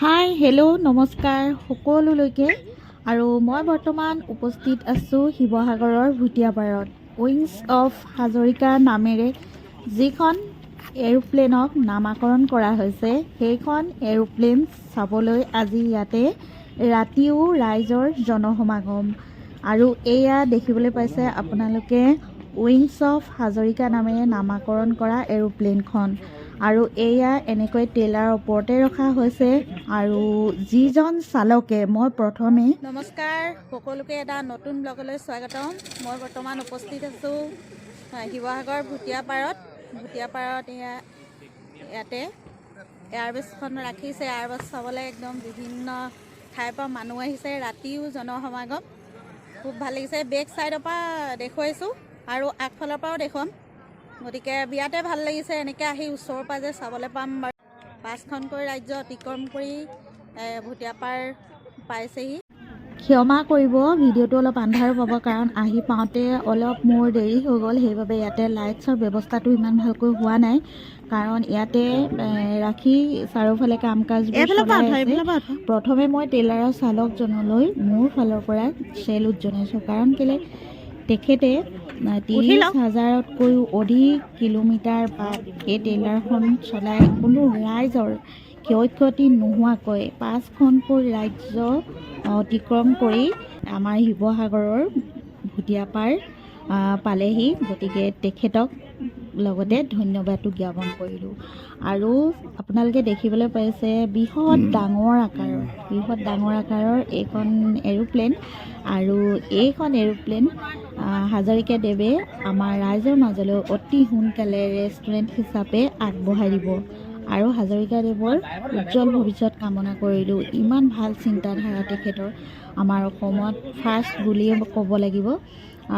Hi hello' নমস্কাৰ সকলোলৈকে আৰু মই বৰ্তমান উপস্থিত আছোঁ শিৱসাগৰৰ ভুটীয়াপাৰত উইংছ অফ হাজৰিকা নামেৰে যিখন এৰোপ্লেনক নামাকৰণ কৰা হৈছে সেইখন এৰোপ্লেন চাবলৈ আজি ইয়াতে ৰাতিও ৰাইজৰ জনসমাগম আৰু এয়া দেখিবলৈ পাইছে আপোনালোকে উইংছ অফ হাজৰিকা নামেৰে নামাকৰণ কৰা এৰোপ্লেনখন আৰু এয়া এনেকৈ টেলাৰ ওপৰতে ৰখা হৈছে আৰু যিজন চালকে মই প্ৰথমে নমস্কাৰ সকলোকে এটা নতুন ব্লগলৈ স্বাগতম। মই বৰ্তমান উপস্থিত আছোঁ শিৱসাগৰ ভুটীয়াপাৰত ইয়াতে এয়াৰবেছখন ৰাখিছে। এয়াৰবেছ চাবলৈ একদম বিভিন্ন ঠাইৰ পৰা মানুহ আহিছে, ৰাতিও জনসমাগম খুব ভাল লাগিছে। বেক ছাইডৰ পৰা দেখুৱাইছোঁ আৰু আগফালৰ পৰাও দেখুৱাম, গতিকে বিৰাটে ভাল লাগিছে এনেকৈ আহি ওচৰৰ পৰা যে চাবলৈ পাম বাৰু। 5খনকৈ ৰাজ্য অতিক্ৰম কৰি ভুটীয়াপাৰ পাইছেহি। ক্ষমা কৰিব, ভিডিঅ'টো অলপ আন্ধাৰ পাব কাৰণ আহি পাওঁতে অলপ মোৰ দেৰি হৈ গ'ল, সেইবাবে ইয়াতে লাইটছৰ ব্যৱস্থাটো ইমান ভালকৈ হোৱা নাই কাৰণ ইয়াতে ৰাখি চাৰিওফালে কাম কাজবোৰ চলাই আছে। প্ৰথমে মই টেইলাৰৰ চালকজনলৈ মোৰ ফালৰ পৰা চেলুট জনাইছোঁ কাৰণ কেলে তেখেতে 30,000তকৈও অধিক কিলোমিটাৰ বা এই টেইলাৰখন চলাই কোনো ৰাইজৰ ক্ষয় ক্ষতি নোহোৱাকৈ 5খনকৈ ৰাজ্য অতিক্ৰম কৰি আমাৰ শিৱসাগৰৰ ভুটীয়াপাৰ পালেহি, গতিকে তেখেতক লগতে ধন্যবাদো জ্ঞাপন কৰিলোঁ। আৰু আপোনালোকে দেখিবলৈ পাইছে বৃহৎ ডাঙৰ আকাৰৰ এইখন এৰোপ্লেন আৰু এইখন এৰোপ্লেন হাজৰিকাদেৱে আমাৰ ৰাইজৰ মাজলৈ অতি সোনকালে ৰেষ্টুৰেণ্ট হিচাপে আগবঢ়াই দিব আৰু হাজৰিকাদেৱৰ উজ্জ্বল ভৱিষ্যত কামনা কৰিলোঁ। ইমান ভাল চিন্তাধাৰা তেখেতৰ, আমাৰ অসমত ফাৰ্ষ্ট বুলিয়ে ক'ব লাগিব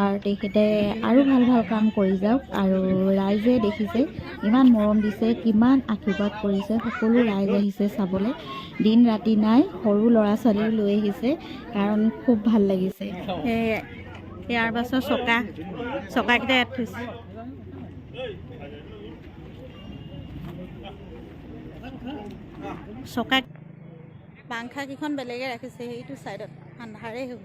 আৰু তেখেতে আৰু ভাল ভাল কাম কৰি যাওক। আৰু ৰাইজে দেখিছে ইমান মৰম দিছে, কিমান আশীৰ্বাদ কৰিছে, সকলো ৰাইজ আহিছে চাবলৈ, দিন ৰাতি নাই, সৰু ল'ৰা ছোৱালীও লৈ আহিছে কাৰণ খুব ভাল লাগিছে। ইয়াৰ পাছত চকাকেইটা ইয়াত থৈছে। চকা পাংখাকেইখন বেলেগে ৰাখিছে, সেইটো ছাইডত আন্ধাৰেই হ'ল।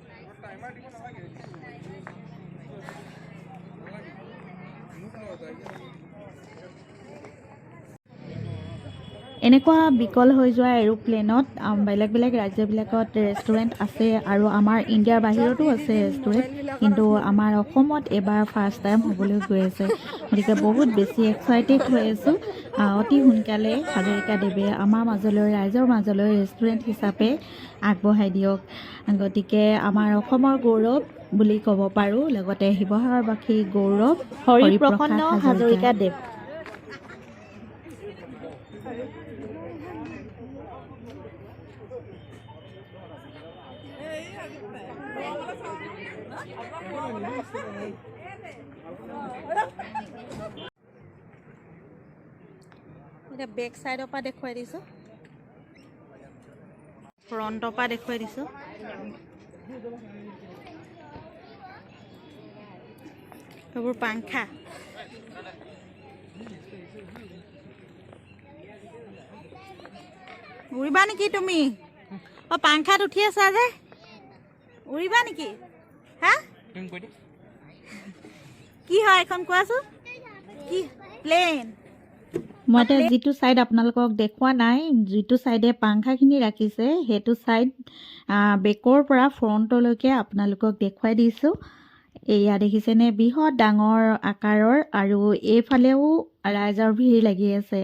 এনেকুৱা বিকল হৈ যোৱা এৰোপ্লেনত বেলেগ বেলেগ ৰাজ্যবিলাকত ৰেষ্টুৰেণ্ট আছে আৰু আমাৰ ইণ্ডিয়াৰ বাহিৰতো আছে ৰেষ্টুৰেণ্ট, কিন্তু আমাৰ অসমত এবাৰ ফাৰ্ষ্ট টাইম হ'বলৈ গৈ আছে, গতিকে বহুত বেছি এক্সাইটেড হৈ আছোঁ। অতি সোনকালে হাজৰিকাদেৱে আমাৰ মাজলৈ, ৰাইজৰ মাজলৈ ৰেষ্টুৰেণ্ট হিচাপে আগবঢ়াই দিয়ক। গতিকে আমাৰ অসমৰ গৌৰৱ বুলি ক'ব পাৰোঁ, লগতে শিৱসাগৰবাসীৰ গৌৰৱ হৰিপ্ৰসন্ন হাজৰিকাদেৱ। এতিয়া বেক ছাইডৰ পৰা দেখুৱাই দিছোঁ, ফ্ৰণ্টৰ পৰা দেখুৱাই দিছোঁ। সেইবোৰ পাংখা। উৰিবা নেকি তুমি? পাংখাত উঠি আছা যে, উৰিবা নেকি? হা কি হয় এখন কোৱাচোন? কি প্লেন? মই এতিয়া যিটো ছাইড আপোনালোকক দেখুওৱা নাই, যিটো ছাইডে পাংখাখিনি ৰাখিছে সেইটো ছাইড বেকৰ পৰা ফ্ৰণ্টলৈকে আপোনালোকক দেখুৱাই দিছোঁ। এয়া দেখিছেনে, বৃহৎ ডাঙৰ আকাৰৰ আৰু এইফালেও ৰাইজৰ ভিৰ লাগি আছে।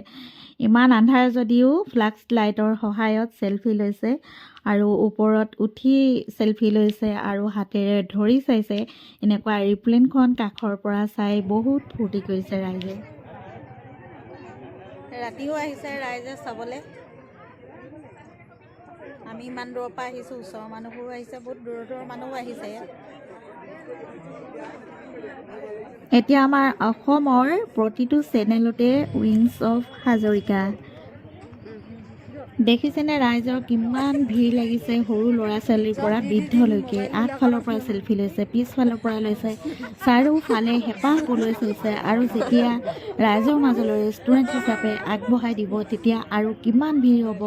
ইমান আন্ধাৰ যদিও ফ্লাক্স লাইটৰ সহায়ত চেলফি লৈছে আৰু ওপৰত উঠি চেলফি লৈছে আৰু হাতেৰে ধৰি চাইছে। এনেকুৱা এৰোপ্লেনখন কাষৰ পৰা চাই বহুত ফূৰ্তি কৰিছে ৰাইজে। ৰাতিও আহিছে ৰাইজে চাবলৈ। আমি ইমান দূৰৰ পৰা আহিছোঁ, ওচৰৰ মানুহবোৰো আহিছে, বহুত দূৰৰ দূৰৰ মানুহো আহিছে। এতিয়া আমাৰ অসমৰ প্ৰতিটো চেনেলতে উইংছ অফ হাজৰিকা দেখিছেনে ৰাইজৰ কিমান ভিৰ লাগিছে, সৰু ল'ৰা ছোৱালীৰ পৰা বৃদ্ধলৈকে। আগফালৰ পৰা চেলফি লৈছে, পিছফালৰ পৰা লৈছে, চাৰিওফালে হেঁপাহ পলুৱাই থৈছে। আৰু যেতিয়া ৰাইজৰ মাজলৈ ৰেষ্টুৰেণ্ট হিচাপে আগবঢ়াই দিব তেতিয়া আৰু কিমান ভিৰ হ'ব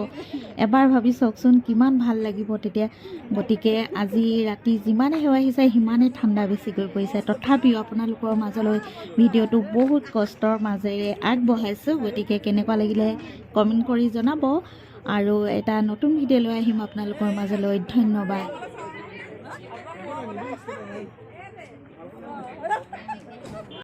এবাৰ ভাবি চাওকচোন, কিমান ভাল লাগিব তেতিয়া। গতিকে আজি ৰাতি যিমানে সেৱা আহিছে সিমানেই ঠাণ্ডা বেছিকৈ পৰিছে। তথাপিও আপোনালোকৰ মাজলৈ ভিডিঅ'টো বহুত কষ্টৰ মাজেৰে আগবঢ়াইছোঁ। গতিকে কেনেকুৱা লাগিলে কমেণ্ট কৰি জনাব। আৰু এটা নতুন ভিডিঅ' লৈ আহিম আপোনালোকৰ মাজলৈ। ধন্যবাদ।